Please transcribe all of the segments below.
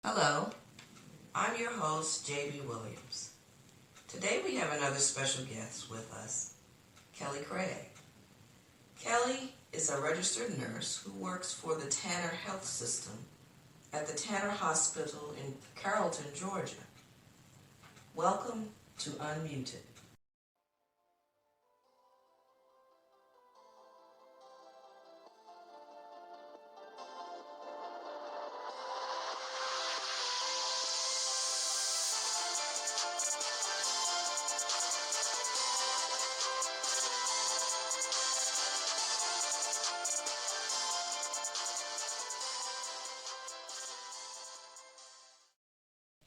Hello, I'm your host, JB Williams. Today we have another special guest with us, Kelly Craig. Kelly is a registered nurse who works for the Tanner Health System at the Tanner Hospital in Carrollton, Georgia. Welcome to Unmuted.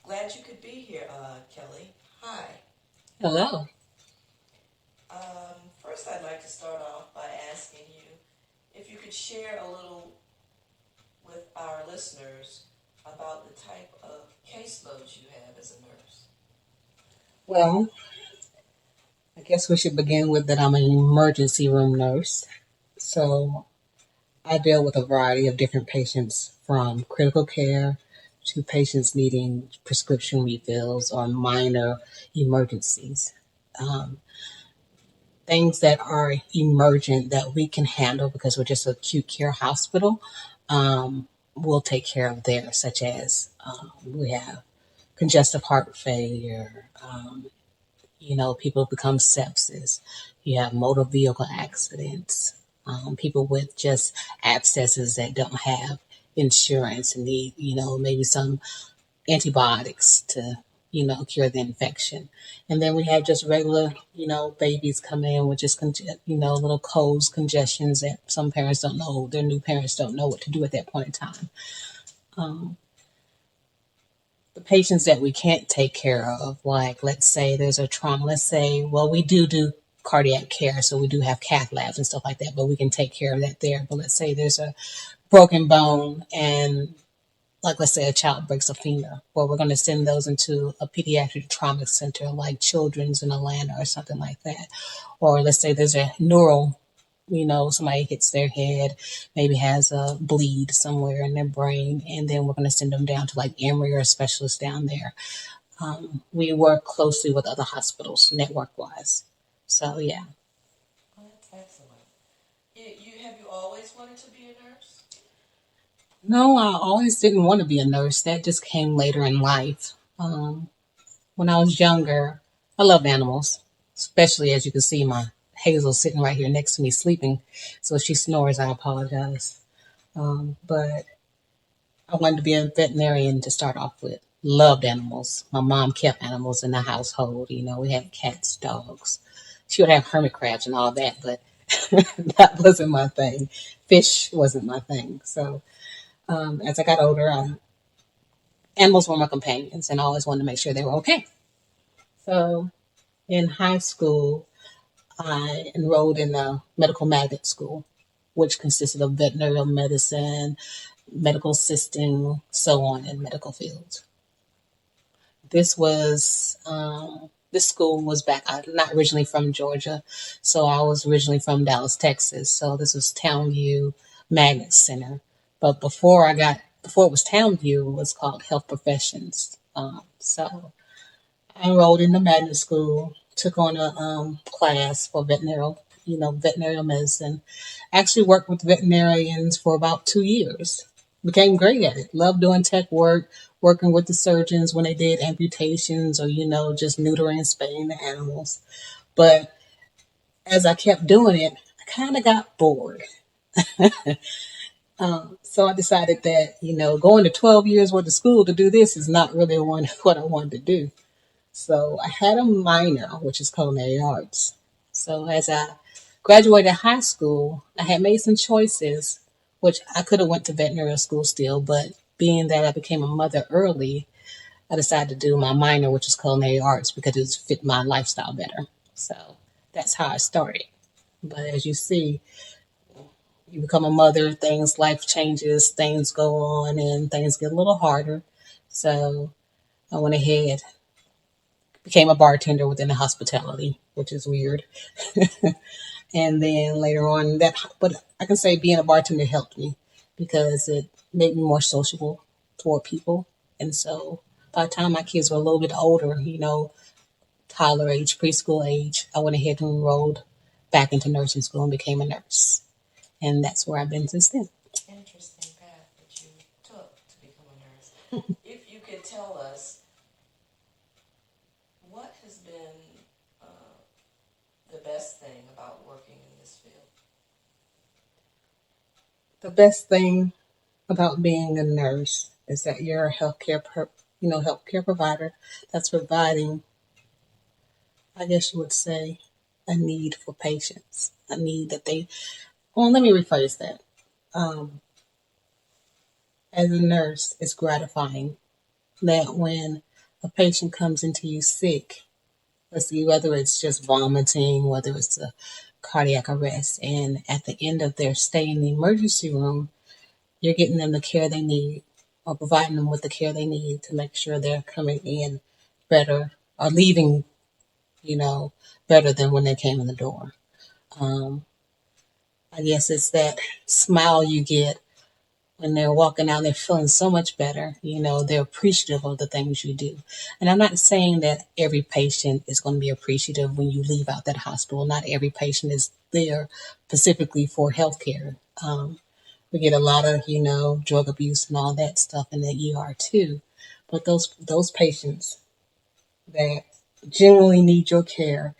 Glad you could be here, Kelly. Hi. Hello. First, I'd like to start off by asking you if you could share a little with our listeners about the type of caseloads you have as a nurse. Well, I guess we should begin with that I'm an emergency room nurse. So I deal with a variety of different patients from critical care to patients needing prescription refills or minor emergencies. Um, Things that are emergent that we can handle because we're just an acute care hospital, we'll take care of there, such as we have congestive heart failure, people become sepsis. You have motor vehicle accidents, people with just abscesses that don't have insurance and need, maybe some antibiotics to, cure the infection. And then we have just regular, babies coming in with just, little colds, congestions that some parents don't know, their new parents don't know what to do at that point in time. Um, the patients that we can't take care of, like let's say there's a trauma, let's say, well, we do cardiac care, so we do have cath labs and stuff like that, but we can take care of that there. But let's say there's a broken bone and like let's say a child breaks a femur, well, we're going to send those into a pediatric trauma center like Children's in Atlanta or something like that. Or let's say there's a neural, somebody hits their head, maybe has a bleed somewhere in their brain, and then we're going to send them down to like Emory or a specialist down there. We work closely with other hospitals network wise. So, yeah. Oh, that's excellent. Have you always wanted to be a nurse? No, I always didn't want to be a nurse. That just came later in life. When I was younger, I loved animals, especially as you can see my Hazel sitting right here next to me sleeping. So if she snores, I apologize. But I wanted to be a veterinarian to start off with. Loved animals. My mom kept animals in the household. We had cats, dogs. She would have hermit crabs and all that, but that wasn't my thing. Fish wasn't my thing. So as I got older, animals were my companions, and I always wanted to make sure they were okay. So in high school, I enrolled in a medical magnet school, which consisted of veterinary medicine, medical assisting, so on in medical fields. This school was back. I'm not originally from Georgia, so I was originally from Dallas, Texas. So this was Townview Magnet Center. But before it was Townview, it was called Health Professions. So I enrolled in the magnet school, took on a class for veterinary medicine. Actually worked with veterinarians for about 2 years. Became great at it. Loved doing tech work, working with the surgeons when they did amputations or, just neutering and spaying the animals. But as I kept doing it, I kind of got bored. So I decided that, going to 12 years worth of school to do this is not really what I wanted to do. So I had a minor, which is culinary arts. So as I graduated high school, I had made some choices, which I could have went to veterinary school still, but being that I became a mother early, I decided to do my minor, which is culinary arts, because it fit my lifestyle better. So that's how I started. But as you see, you become a mother, life changes, things go on, and things get a little harder. So I went ahead, became a bartender within the hospitality, which is weird. And then later on but I can say being a bartender helped me because it made me more sociable toward people. And so by the time my kids were a little bit older, toddler age, preschool age, I went ahead and enrolled back into nursing school and became a nurse. And that's where I've been since then. Interesting path that you took to become a nurse. If you could tell us what has been the best thing about working in this field? The best thing about being a nurse is that you're a healthcare provider that's providing, I guess you would say, a need for patients, a need that they. Well, let me rephrase that. Um, as a nurse, it's gratifying that when a patient comes into you sick, let's see, whether it's just vomiting, whether it's a cardiac arrest, and at the end of their stay in the emergency room, you're getting them the care they need or providing them with the care they need to make sure they're coming in better or leaving, you know, better than when they came in the door. Um, I guess it's that smile you get when they're walking out, they're feeling so much better. They're appreciative of the things you do. And I'm not saying that every patient is going to be appreciative when you leave out that hospital. Not every patient is there specifically for healthcare. We get a lot of, drug abuse and all that stuff in the ER too. But those patients that genuinely need your care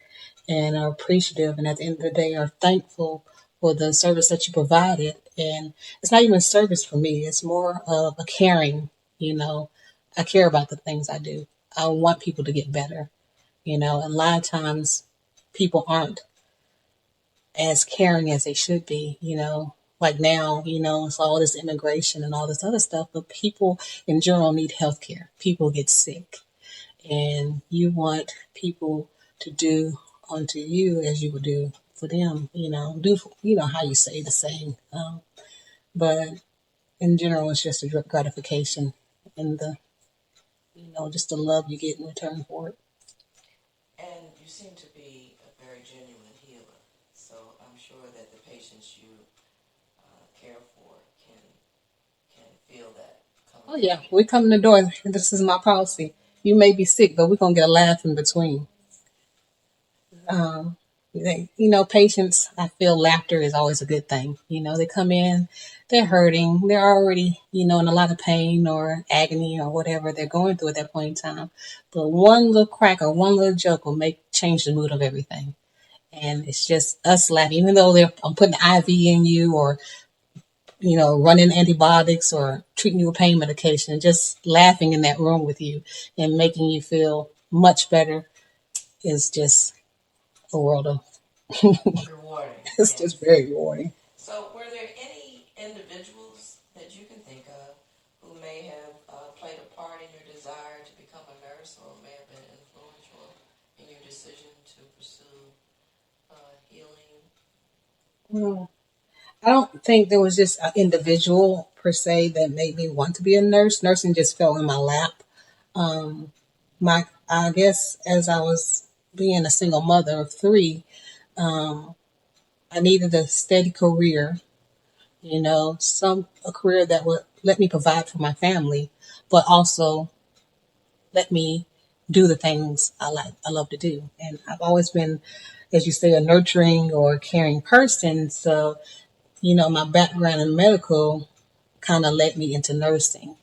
and are appreciative and at the end of the day are thankful for the service that you provided. And it's not even service for me, it's more of a caring, you know. I care about the things I do. I want people to get better, and a lot of times people aren't as caring as they should be. Like now, it's all this immigration and all this other stuff, but people in general need health care. People get sick and you want people to do unto you as you would do for them. Do how you say the same. But in general, it's just a gratification and the just the love you get in return for it. And you seem to be a very genuine healer, so I'm sure that the patients you care for can feel that coming Oh from yeah, you. we come in the door. This is my policy. You may be sick, but we're gonna get a laugh in between. Um, patients, I feel laughter is always a good thing. They come in, they're hurting, they're already, in a lot of pain or agony or whatever they're going through at that point in time. But one little crack or one little joke will make change the mood of everything. And it's just us laughing, even though I'm putting IV in you or, running antibiotics or treating you with pain medication, just laughing in that room with you and making you feel much better is just a world of Rewarding, it's just yes. very rewarding. So, were there any individuals that you can think of who may have played a part in your desire to become a nurse or may have been influential in your decision to pursue healing? Well, I don't think there was just an individual per se that made me want to be a nurse. Nursing just fell in my lap. Um, I guess as I was being a single mother of three, um, I needed a steady career. A career that would let me provide for my family, but also let me do the things I like. I love to do, and I've always been, as you say, a nurturing or caring person. So my background in medical kind of led me into nursing.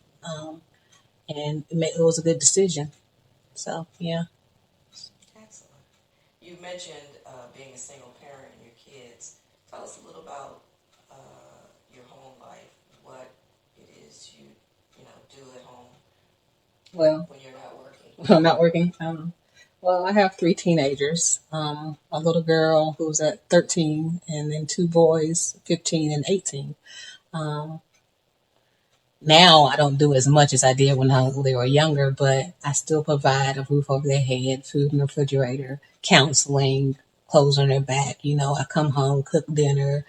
And it was a good decision. So, yeah. Excellent. You mentioned being a single parent and your kids. Tell us a little about your home life, what it is you do at home Well, when you're not working. I'm not working. Well, I have three teenagers, a little girl who's at 13, and then two boys, 15 and 18. Um, Now I don't do as much as I did when they were younger, but I still provide a roof over their head, food in the refrigerator, counseling, clothes on their back. I come home, cook dinner,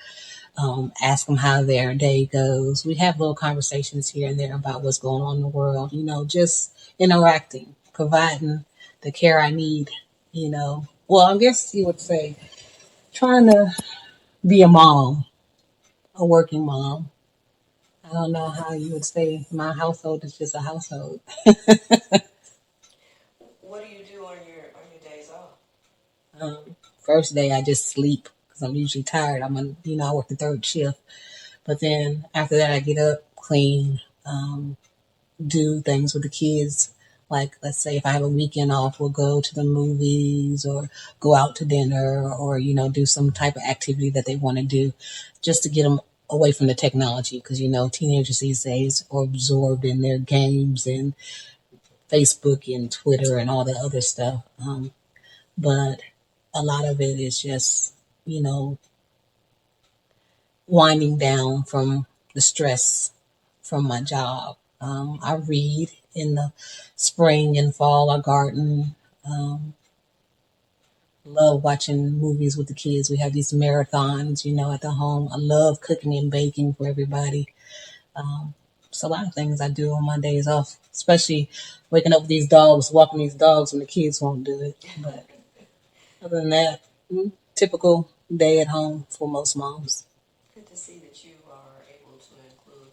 ask them how their day goes. We have little conversations here and there about what's going on in the world, just interacting, providing the care I need. Well, I guess you would say trying to be a mom, a working mom. I don't know how you would say my household is just a household. What do you do on your days off? First day I just sleep because I'm usually tired. I work the third shift. But then after that I get up, clean, do things with the kids. Like, let's say if I have a weekend off, we'll go to the movies or go out to dinner or, do some type of activity that they want to do just to get them away from the technology. Because, teenagers these days are absorbed in their games and Facebook and Twitter and all that other stuff. But a lot of it is just, you know, winding down from the stress from my job. I read in the spring and fall. I garden. Um, love watching movies with the kids. We have these marathons, at the home. I love cooking and baking for everybody. Um, it's a lot of things I do on my days off, especially waking up with these dogs, walking these dogs when the kids won't do it. But other than that, typical day at home for most moms. Good to see that you are able to include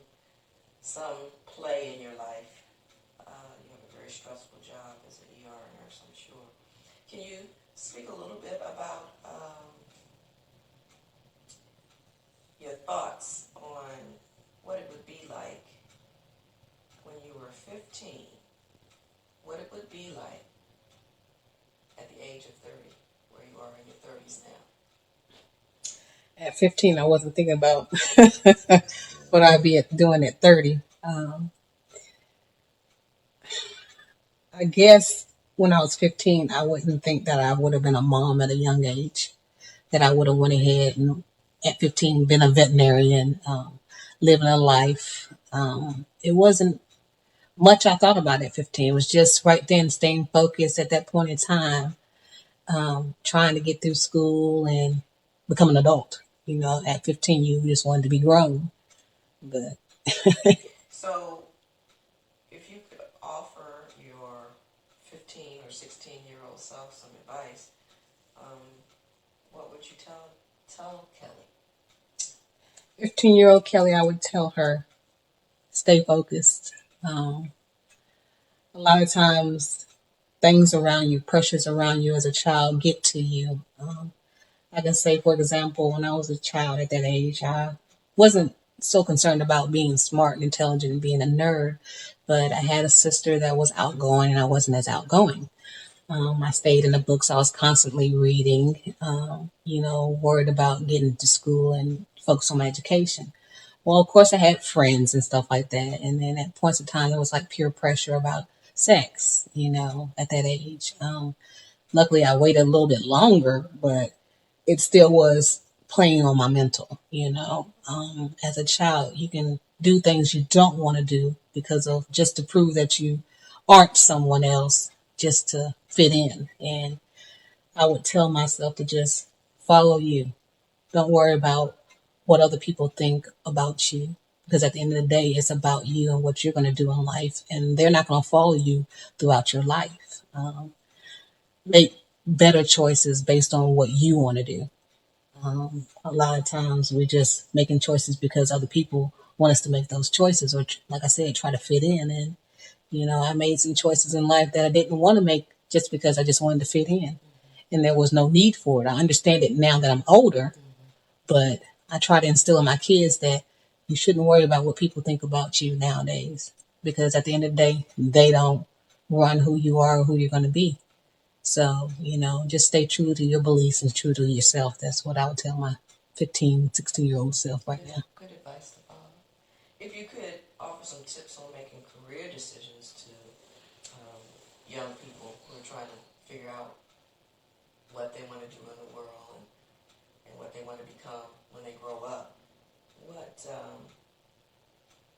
some play in your life. You have a very stressful job as an ER nurse, I'm sure. Can you speak a little bit about your thoughts on what it would be like when you were 15, what it would be like at the age of 30, where you are in your 30s now? At 15, I wasn't thinking about what I'd be doing at 30. I guess when I was 15, I wouldn't think that I would have been a mom at a young age, that I would have went ahead and at 15 been a veterinarian, living a life. It wasn't much I thought about at 15. It was just right then staying focused at that point in time, trying to get through school and become an adult. At 15, you just wanted to be grown. But So, if you could offer your 15 or 16-year-old self some advice, um, what would you tell Kelli? 15-year-old Kelly, I would tell her, stay focused. Um, a lot of times, things around you, pressures around you as a child get to you. I can say, for example, when I was a child at that age, I wasn't so concerned about being smart and intelligent and being a nerd, but I had a sister that was outgoing and I wasn't as outgoing. I stayed in the books. I was constantly reading, worried about getting to school and focus on my education. Well, of course, I had friends and stuff like that. And then at points of time, it was like peer pressure about sex, at that age. Luckily, I waited a little bit longer, but it still was playing on my mental, As a child, you can do things you don't want to do because of just to prove that you aren't someone else, just to fit in. And I would tell myself to just follow you. Don't worry about what other people think about you. Because at the end of the day, it's about you and what you're going to do in life. And they're not going to follow you throughout your life. Make better choices based on what you want to do. A lot of times we're just making choices because other people want us to make those choices, or like I said, try to fit in. And I made some choices in life that I didn't want to make just because I just wanted to fit in, and there was no need for it. I understand it now that I'm older, but I try to instill in my kids that you shouldn't worry about what people think about you nowadays, because at the end of the day, they don't run who you are or who you're going to be. So, just stay true to your beliefs and true to yourself. That's what I would tell my 15, 16-year-old self right now. Good advice to follow. If you could offer some tips on making career decisions to young people who are trying to figure out what they want to do in the world and what they want to become when they grow up,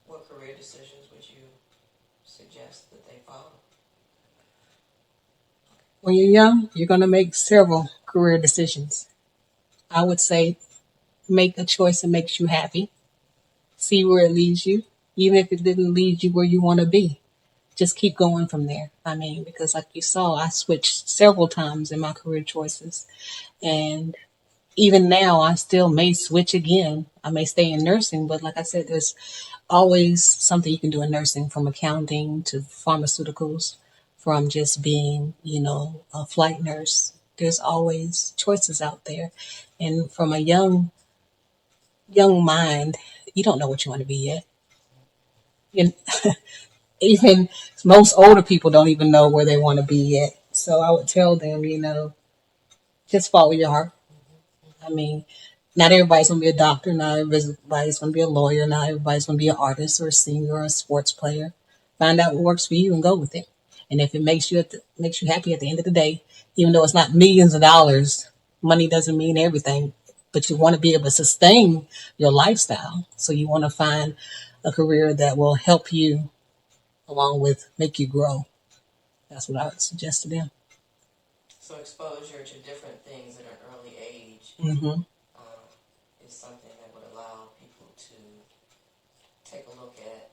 what career decisions would you suggest that they follow? When you're young, you're going to make several career decisions. I would say make a choice that makes you happy. See where it leads you, even if it didn't lead you where you want to be. Just keep going from there. I mean, because like you saw, I switched several times in my career choices. And even now, I still may switch again. I may stay in nursing, but like I said, there's always something you can do in nursing, from accounting to pharmaceuticals, from just being, a flight nurse. There's always choices out there. And from a young mind, you don't know what you want to be yet. You, even most older people don't even know where they want to be yet. So I would tell them, just follow your heart. I mean, not everybody's going to be a doctor. Not everybody's going to be a lawyer. Not everybody's going to be an artist or a singer or a sports player. Find out what works for you and go with it. And if it makes you happy at the end of the day, even though it's not millions of dollars, money doesn't mean everything. But you want to be able to sustain your lifestyle. So you want to find a career that will help you along with make you grow. That's what I would suggest to them. So exposure to different things at an early age Mm-hmm. is something that would allow people to take a look at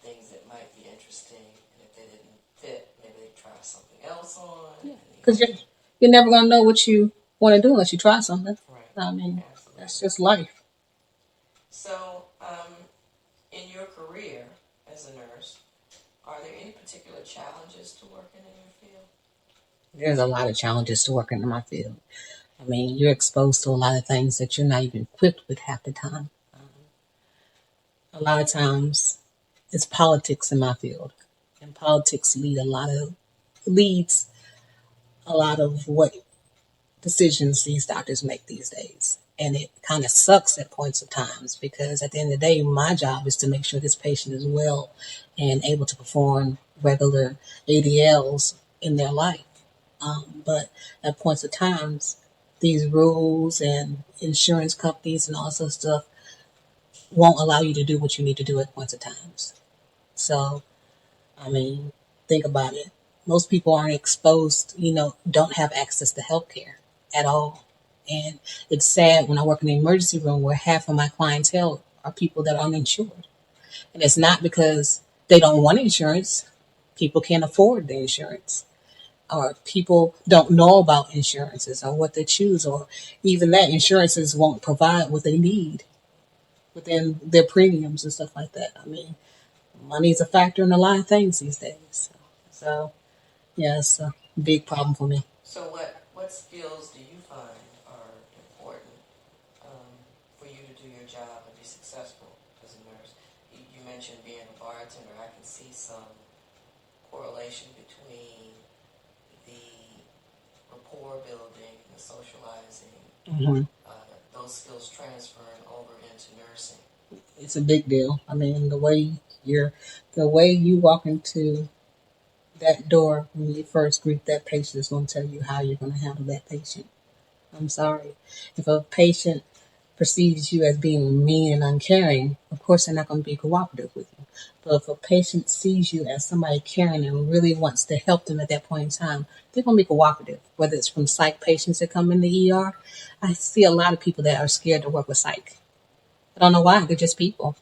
things that might be interesting, and if they didn't fit, maybe they try something else on. Yeah, because you're never gonna know what you want to do unless you try something. Right. I mean, Absolutely. that's just life. So, in your career as a nurse, are there any particular challenges to working in your field? There's a lot of challenges to working in my field. I mean, you're exposed to a lot of things that you're not even equipped with half the time. A lot of times, it's politics in my field, and politics leads a lot of what decisions these doctors make these days. And it kind of sucks at points of times because at the end of the day, my job is to make sure this patient is well and able to perform regular ADLs in their life. But at points of times, these rules and insurance companies and all this other stuff won't allow you to do what you need to do at points of times. So, I mean, think about it. Most people aren't exposed, don't have access to healthcare at all. And it's sad when I work in the emergency room where half of my clientele are people that are uninsured. And it's not because they don't want insurance. People can't afford the insurance. Or people don't know about insurances or what they choose, or even that insurances won't provide what they need within their premiums and stuff like that. I mean, money's a factor in a lot of things these days. So yeah, it's a big problem for me. So, what skills do you find are important for you to do your job and be successful as a nurse? You mentioned being a bartender. I can see some correlation between the rapport building, the socializing, Hmm. those skills transferring over into nursing. It's a big deal. I mean, the way you walk into that door when you first greet that patient is going to tell you how you're going to handle that patient. I'm sorry. If a patient perceives you as being mean and uncaring, of course they're not going to be cooperative with you. But if a patient sees you as somebody caring and really wants to help them at that point in time, they're going to be cooperative. Whether it's from psych patients that come in the ER, I see a lot of people that are scared to work with psych. I don't know why. They're just people.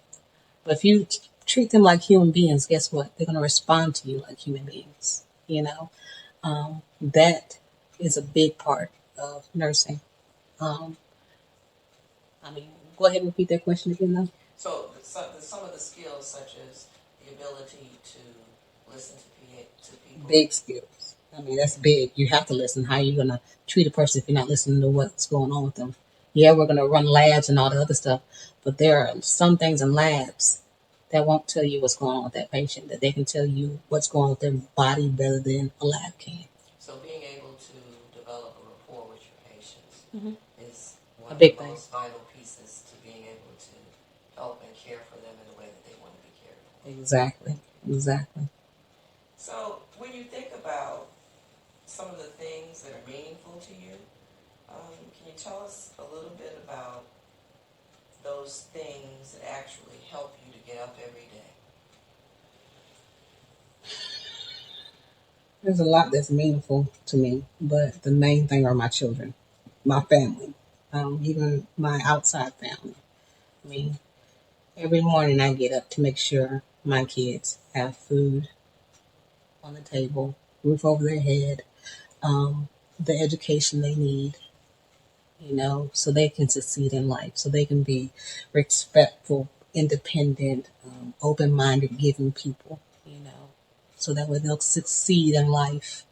But if you treat them like human beings, guess what? They're going to respond to you like human beings. That is a big part of nursing. Um, I mean, go ahead and repeat that question again, though. So, some of the skills, such as the ability to listen to people. Big skills. I mean, that's big. You have to listen. How are you going to treat a person if you're not listening to what's going on with them? Yeah, we're going to run labs and all the other stuff, but there are some things in labs that won't tell you what's going on with that patient, that they can tell you what's going on with their body better than a lab can. So being able to develop a rapport with your patients is one A of big the thing. most vital pieces to being able to help and care for them in the way that they want to be cared for. Exactly. So when you think about some of the things that are meaningful to you, can you tell us a little bit about those things that actually help you to get up every day? There's a lot that's meaningful to me, but the main thing are my children, my family, even my outside family. I mean, every morning I get up to make sure my kids have food on the table, roof over their head, the education they need, so they can succeed in life, so they can be respectful independent, open-minded, giving people, so that way they'll succeed in life.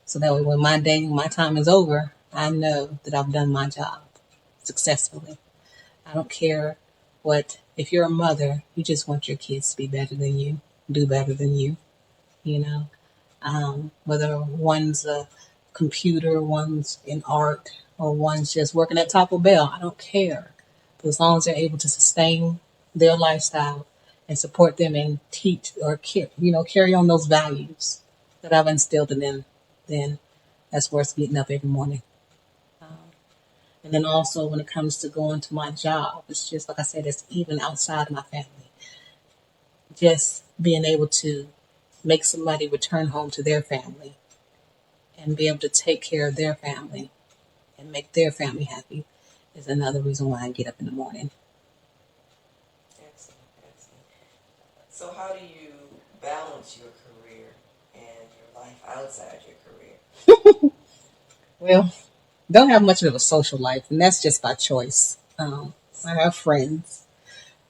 So that way when my time is over, I know that I've done my job successfully. I don't care if you're a mother, you just want your kids to be better than you, do better than you know. Whether one's a computer, one's in art, or one's just working at Taco Bell, I don't care. But as long as they're able to sustain their lifestyle and support them and teach or carry on those values that I've instilled in them, then that's worth getting up every morning. And then also when it comes to going to my job, it's just like I said, it's even outside my family. Just being able to make somebody return home to their family and be able to take care of their family and make their family happy is another reason why I get up in the morning. Excellent, excellent. So how do you balance your career and your life outside your career? Well, don't have much of a social life, and that's just by choice. I have friends,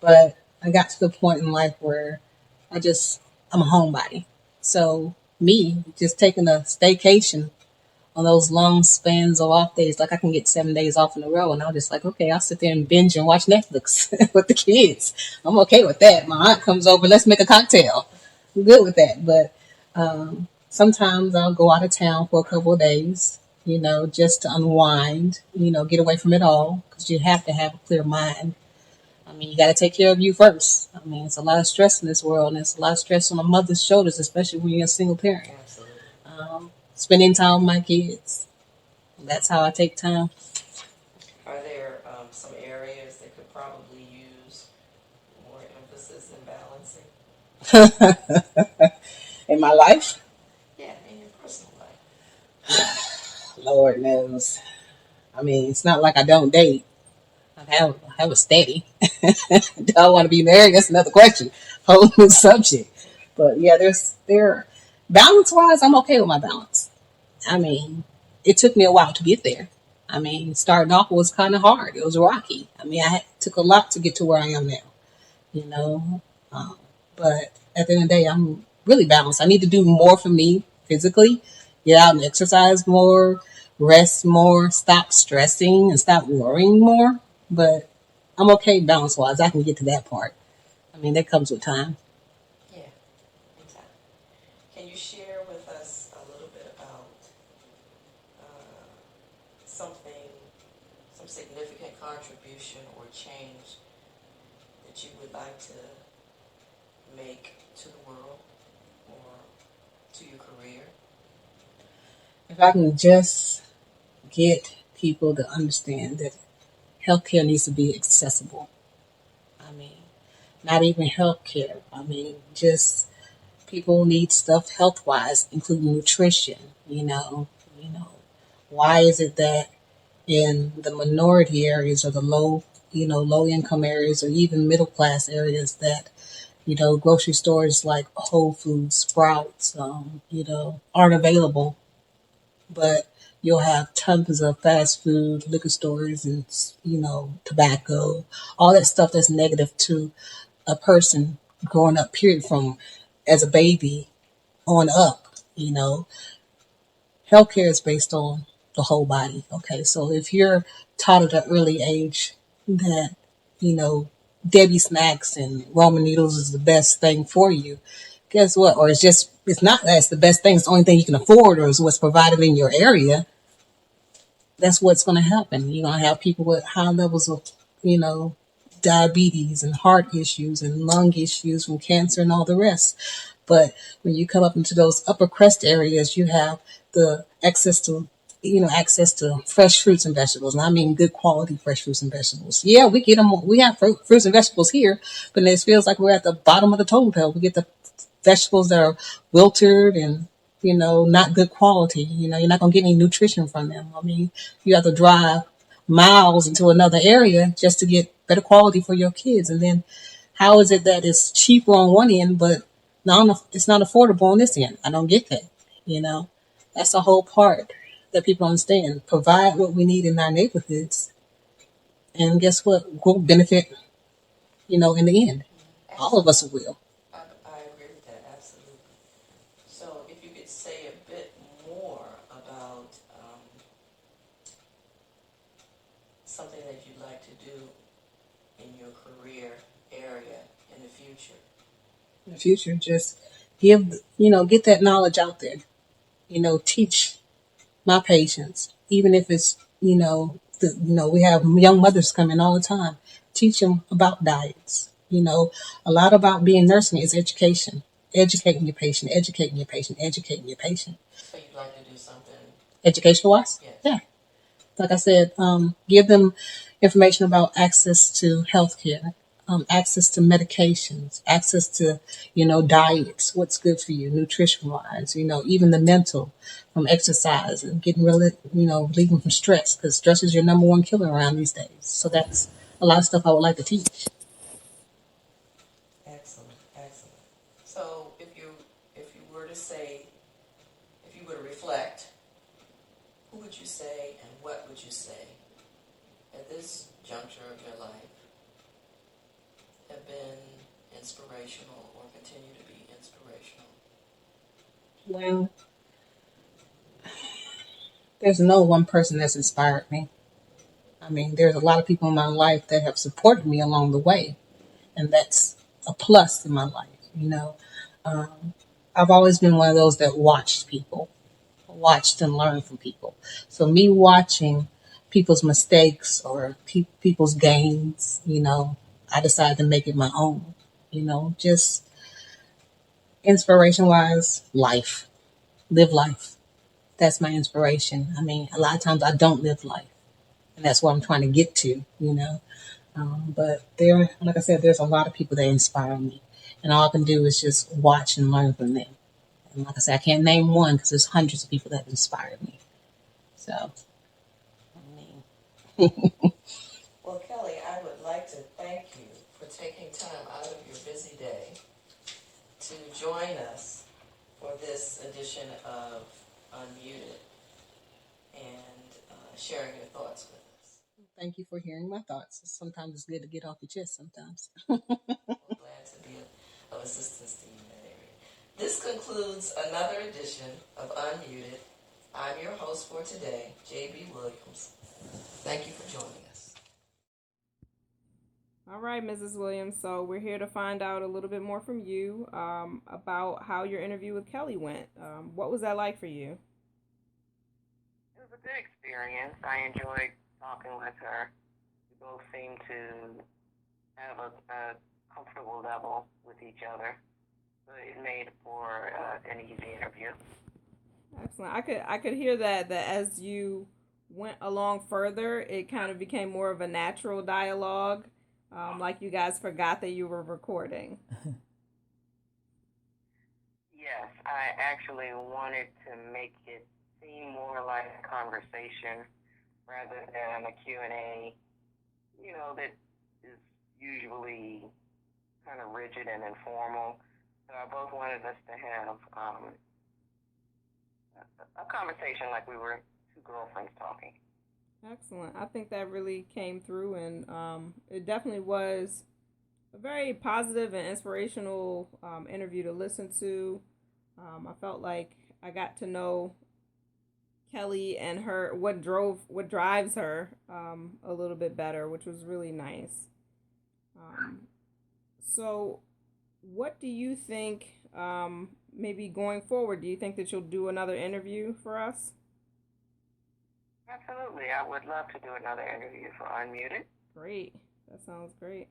but I got to the point in life where I'm a homebody. So me just taking a staycation on those long spans of off days, like I can get 7 days off in a row, and I'll just like, okay, I'll sit there and binge and watch Netflix with the kids. I'm okay with that. My aunt comes over, let's make a cocktail. I'm good with that. But sometimes I'll go out of town for a couple of days, just to unwind, get away from it all, because you have to have a clear mind. I mean, you got to take care of you first. I mean, it's a lot of stress in this world, and it's a lot of stress on a mother's shoulders, especially when you're a single parent. Absolutely. Spending time with my kids. That's how I take time. Are there some areas that could probably use more emphasis in balancing? In my life? Yeah, in your personal life. Lord knows. I mean, it's not like I don't date. I have a steady. Do I want to be married? That's another question. Whole new subject. But yeah, balance wise, I'm okay with my balance. I mean, it took me a while to get there. I mean, starting off was kind of hard. It was rocky. I mean, took a lot to get to where I am now, you know. But at the end of the day, I'm really balanced. I need to do more for me physically, get out and exercise more, rest more, stop stressing and stop worrying more. But I'm okay balance wise. I can get to that part. I mean, that comes with time. Yeah, in time. Can you share with us a little bit about something, some significant contribution or change that you would like to make to the world or to your career? If I can just get people to understand that healthcare needs to be accessible. I mean, not even healthcare. I mean, just people need stuff health wise, including nutrition. Why is it that in the minority areas or the low income areas or even middle class areas that grocery stores like Whole Foods, Sprouts, aren't available, but you'll have tons of fast food, liquor stores, and tobacco, all that stuff that's negative to a person growing up. Period, from as a baby on up. Healthcare is based on the whole body. Okay, so if you're taught at an early age that you know Debbie snacks and Roman noodles is the best thing for you, guess what? Or it's not that it's the best thing, it's the only thing you can afford or is what's provided in your area. That's what's going to happen. You're going to have people with high levels of, you know, diabetes and heart issues and lung issues from cancer and all the rest. But when you come up into those upper crust areas, you have the access to fresh fruits and vegetables. And I mean good quality fresh fruits and vegetables. Yeah, we get them. We have fruits and vegetables here, but it feels like we're at the bottom of the totem pole. We get the vegetables that are wilted and not good quality. You're not gonna get any nutrition from them. I mean, you have to drive miles into another area just to get better quality for your kids. And then how is it that it's cheaper on one end, but it's not affordable on this end? I don't get that. That's the whole part that people understand. Provide what we need in our neighborhoods, and guess what? We'll benefit in the end. All of us Absolutely. will. I agree with that, absolutely. So if you could say a bit more about something that you'd like to do in your career area in the future. In the future, just get that knowledge out there. Teach my patients, even if it's, we have young mothers come in all the time. Teach them about diets. A lot about being nursing is education. Educating your patient, educating your patient, educating your patient. So you'd like to do something? Educational wise? Yes. Yeah. Like I said, give them information about access to healthcare, access to medications, access to, diets, what's good for you, nutrition wise, even the mental from exercise and getting really, relieving from stress because stress is your number one killer around these days. So that's a lot of stuff I would like to teach. Excellent, excellent. So if you were to say, if you were to reflect, who would you say and what would you say at this juncture of your life have been inspirational or continue to be inspirational? Well, there's no one person that's inspired me. I mean, there's a lot of people in my life that have supported me along the way, and that's a plus in my life. I've always been one of those that watched people, watched and learned from people. So me watching people's mistakes or people's gains, I decided to make it my own. Just inspiration wise, life, live life. That's my inspiration. I mean, a lot of times I don't live life, and that's what I'm trying to get to. But like I said, there's a lot of people that inspire me, and all I can do is just watch and learn from them. And like I said, I can't name one because there's hundreds of people that have inspired me. So, I mean, Well, Kelli, I would like to thank you for taking time out of your busy day to join us for this edition of Unmuted and sharing your thoughts with us. thank you for hearing my thoughts. Sometimes it's good to get off your chest. Sometimes. We're glad to be of assistance to you in that area. This concludes another edition of Unmuted. I'm your host for today, JB Williams. Thank you for joining us. All right, Mrs. Williams. So we're here to find out a little bit more from you about how your interview with Kelli went. What was that like for you? It was a good experience. I enjoyed talking with her. We both seemed to have a comfortable level with each other. So it made for an easy interview. Excellent. I could hear that as you went along further, it kind of became more of a natural dialogue, like you guys forgot that you were recording. Yes, I actually wanted to make it seem more like a conversation rather than a Q&A, that is usually kind of rigid and informal. So I both wanted us to have a conversation like we were two girlfriends talking. Excellent. I think that really came through, and it definitely was a very positive and inspirational interview to listen to. I felt like I got to know Kelli and her what drives her a little bit better, which was really nice. Um, so, what do you think? Maybe going forward, do you think that you'll do another interview for us? Absolutely. I would love to do another interview for Unmuted. Great. That sounds great.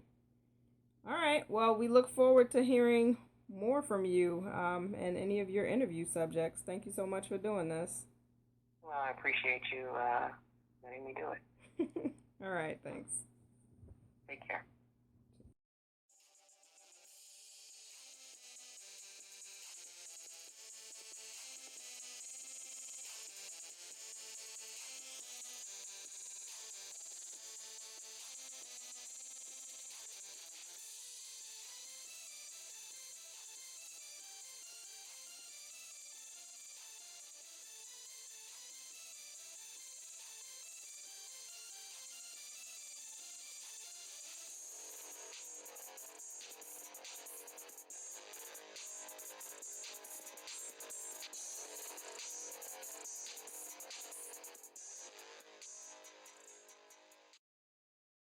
All right. Well, we look forward to hearing more from you and any of your interview subjects. Thank you so much for doing this. Well, I appreciate you letting me do it. All right. Thanks. Take care.